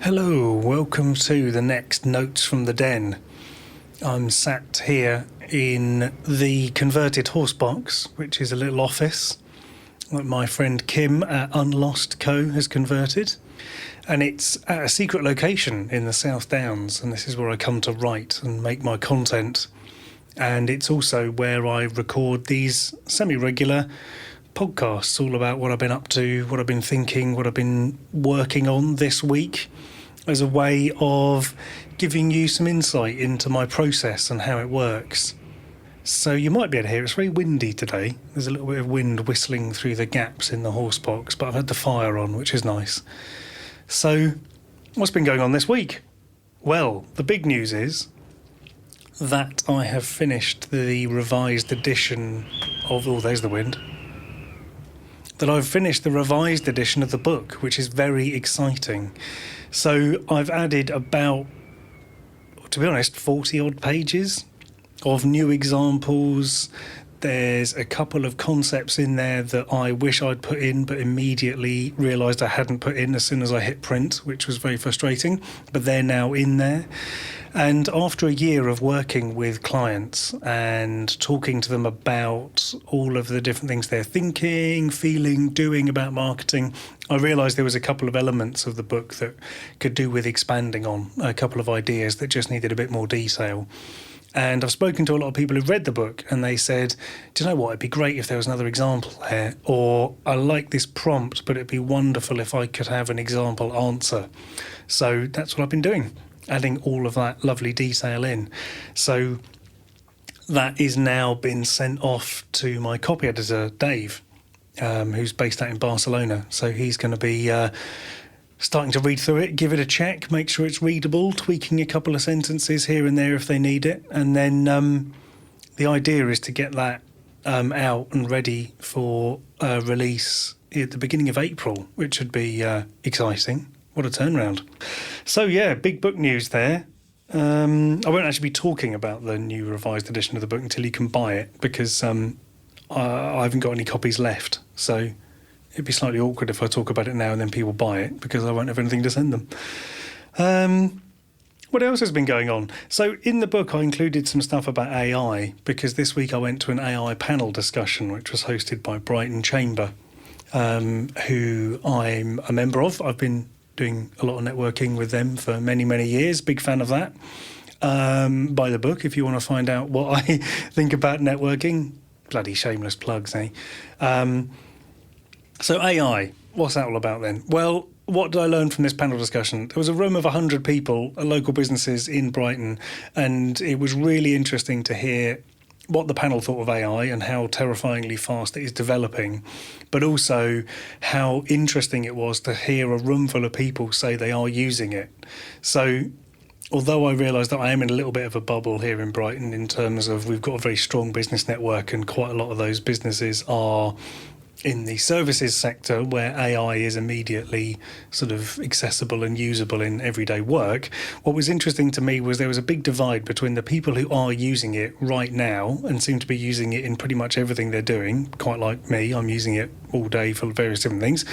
Hello, welcome to the next Notes from the Den. I'm sat here in the converted horse box, which is a little office that my friend Kim at Unlost Co has converted. And it's at a secret location in the South Downs, and this is where I come to write and make my content. And it's also where I record these semi-regular podcasts all about what I've been up to, what I've been thinking, what I've been working on this week, as a way of giving you some insight into my process and how it works. So you might be able to hear it's very windy today. There's a little bit of wind whistling through the gaps in the horse box, but I've had the fire on, which is nice. So what's been going on this week? Well, the big news is that I have finished the revised edition of... Oh, there's the wind. That I've finished the revised edition of the book, which is very exciting. So I've added about, to be honest, 40-odd pages of new examples. There's a couple of concepts in there that I wish I'd put in, but immediately realised I hadn't put in as soon as I hit print, which was very frustrating, but they're now in there. And after a year of working with clients and talking to them about all of the different things they're thinking, feeling, doing about marketing, I realised there was a couple of elements of the book that could do with expanding on, a couple of ideas that just needed a bit more detail. And I've spoken to a lot of people who've read the book and they said, do you know what, it'd be great if there was another example there, or I like this prompt, but it'd be wonderful if I could have an example answer. So that's what I've been doing, adding all of that lovely detail in. So that is now been sent off to my copy editor, Dave, who's based out in Barcelona. So he's going to be starting to read through it, give it a check, make sure it's readable, tweaking a couple of sentences here and there if they need it. And then the idea is to get that out and ready for release at the beginning of April, which would be exciting. What a turnaround. So yeah, big book news there. I won't actually be talking about the new revised edition of the book until you can buy it, because I haven't got any copies left. So it'd be slightly awkward if I talk about it now and then people buy it, because I won't have anything to send them. What else has been going on? So in the book I included some stuff about AI, because this week I went to an AI panel discussion which was hosted by Brighton Chamber, who I'm a member of. I've been doing a lot of networking with them for many, many years. Big fan of that. Buy the book if you want to find out what I think about networking. Bloody shameless plugs, eh? So AI, what's that all about then? Well, what did I learn from this panel discussion? There was a room of 100 people, local businesses in Brighton, and it was really interesting to hear what the panel thought of AI and how terrifyingly fast it is developing, but also how interesting it was to hear a room full of people say they are using it. So although I realise that I am in a little bit of a bubble here in Brighton in terms of we've got a very strong business network and quite a lot of those businesses are in the services sector where AI is immediately sort of accessible and usable in everyday work. What was interesting to me was there was a big divide between the people who are using it right now and seem to be using it in pretty much everything they're doing, quite like me, I'm using it all day for various different things,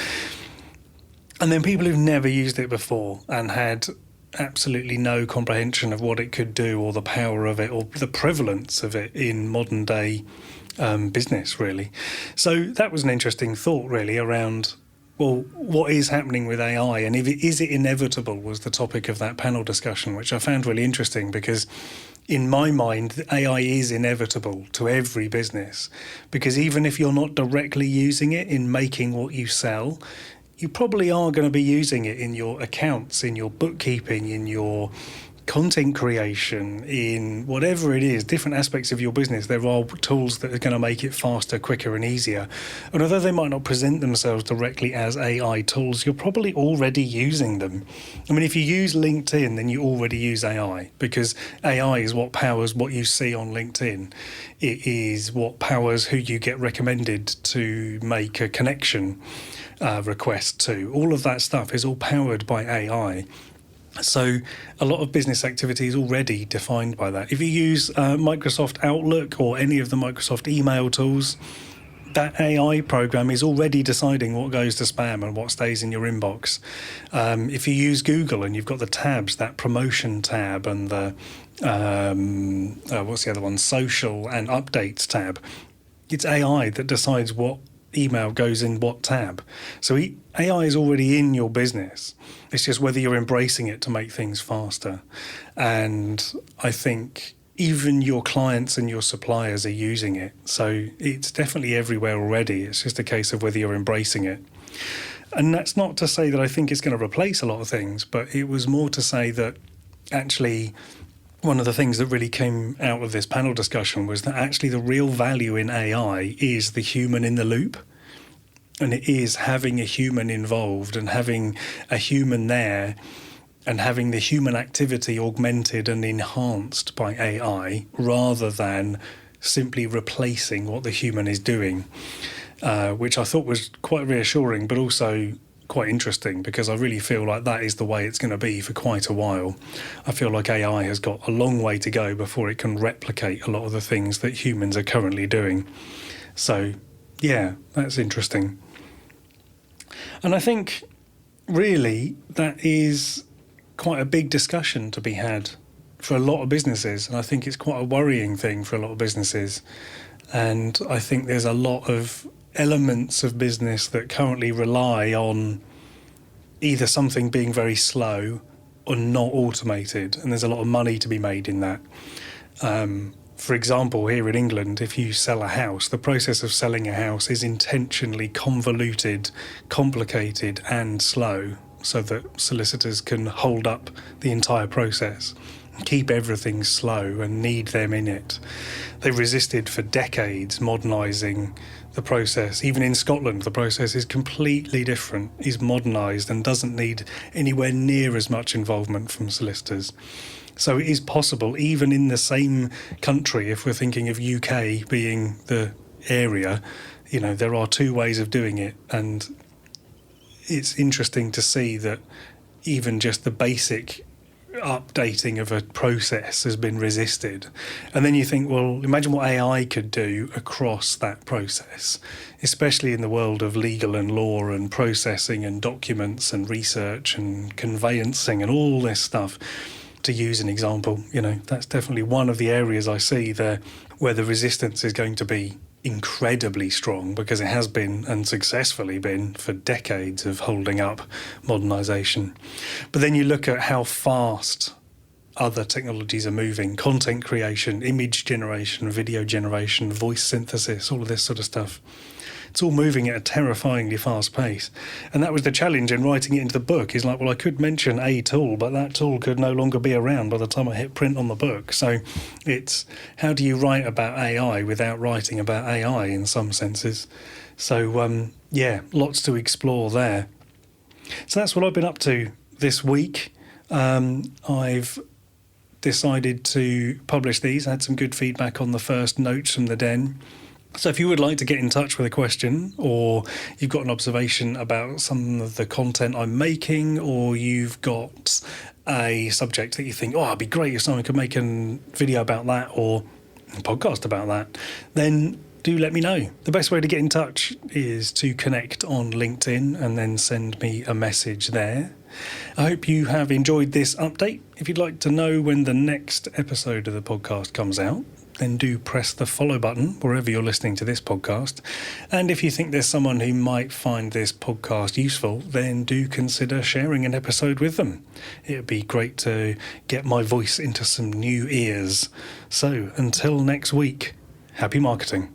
and then people who've never used it before and had absolutely no comprehension of what it could do or the power of it or the prevalence of it in modern day business, really. So that was an interesting thought, really, around, well, what is happening with AI, and is it inevitable, was the topic of that panel discussion, which I found really interesting, because in my mind, AI is inevitable to every business, because even if you're not directly using it in making what you sell, you probably are going to be using it in your accounts, in your bookkeeping, in your content creation, in whatever it is, different aspects of your business. There are tools that are going to make it faster, quicker and easier. And although they might not present themselves directly as AI tools, you're probably already using them. I mean, if you use LinkedIn, then you already use AI, because AI is what powers what you see on LinkedIn. It is what powers who you get recommended to make a connection request to. All of that stuff is all powered by AI. So a lot of business activity is already defined by that. If you use Microsoft Outlook or any of the Microsoft email tools, that AI program is already deciding what goes to spam and what stays in your inbox. If you use Google and you've got the tabs, that promotion tab and the what's the other one, social and updates tab, it's AI that decides what email goes in what tab. So AI is already in your business. It's just whether you're embracing it to make things faster. And I think even your clients and your suppliers are using it. So it's definitely everywhere already. It's just a case of whether you're embracing it. And that's not to say that I think it's going to replace a lot of things, but it was more to say that actually one of the things that really came out of this panel discussion was that actually the real value in AI is the human in the loop. And it is having a human involved and having a human there and having the human activity augmented and enhanced by AI rather than simply replacing what the human is doing, which I thought was quite reassuring, but also quite interesting, because I really feel like that is the way it's going to be for quite a while. I feel like AI has got a long way to go before it can replicate a lot of the things that humans are currently doing. So, yeah, that's interesting. And I think really that is quite a big discussion to be had for a lot of businesses. And I think it's quite a worrying thing for a lot of businesses. And I think there's a lot of elements of business that currently rely on either something being very slow or not automated. And there's a lot of money to be made in that. For example, here in England, if you sell a house, the process of selling a house is intentionally convoluted, complicated and slow, so that solicitors can hold up the entire process, keep everything slow and need them in it. They've resisted for decades modernising the process. Even in Scotland, the process is completely different, is modernised and doesn't need anywhere near as much involvement from solicitors. So it is possible, even in the same country, if we're thinking of UK being the area, you know, there are two ways of doing it. And it's interesting to see that even just the basic updating of a process has been resisted. And then you think, well, imagine what AI could do across that process, especially in the world of legal and law and processing and documents and research and conveyancing and all this stuff. To use an example, you know, that's definitely one of the areas I see there where the resistance is going to be incredibly strong, because it has been and successfully been for decades of holding up modernisation. But then you look at how fast other technologies are moving: content creation, image generation, video generation, voice synthesis, all of this sort of stuff. It's all moving at a terrifyingly fast pace. And that was the challenge in writing it into the book, is like, well, I could mention a tool, but that tool could no longer be around by the time I hit print on the book. So it's, how do you write about AI without writing about AI in some senses? So, yeah, lots to explore there. So that's what I've been up to this week. I've decided to publish these. I had some good feedback on the first notes from the den. So if you would like to get in touch with a question, or you've got an observation about some of the content I'm making, or you've got a subject that you think, oh, it'd be great if someone could make a video about that or a podcast about that, then do let me know. The best way to get in touch is to connect on LinkedIn and then send me a message there. I hope you have enjoyed this update. If you'd like to know when the next episode of the podcast comes out, then do press the follow button wherever you're listening to this podcast. And if you think there's someone who might find this podcast useful, then do consider sharing an episode with them. It would be great to get my voice into some new ears. So until next week, happy marketing.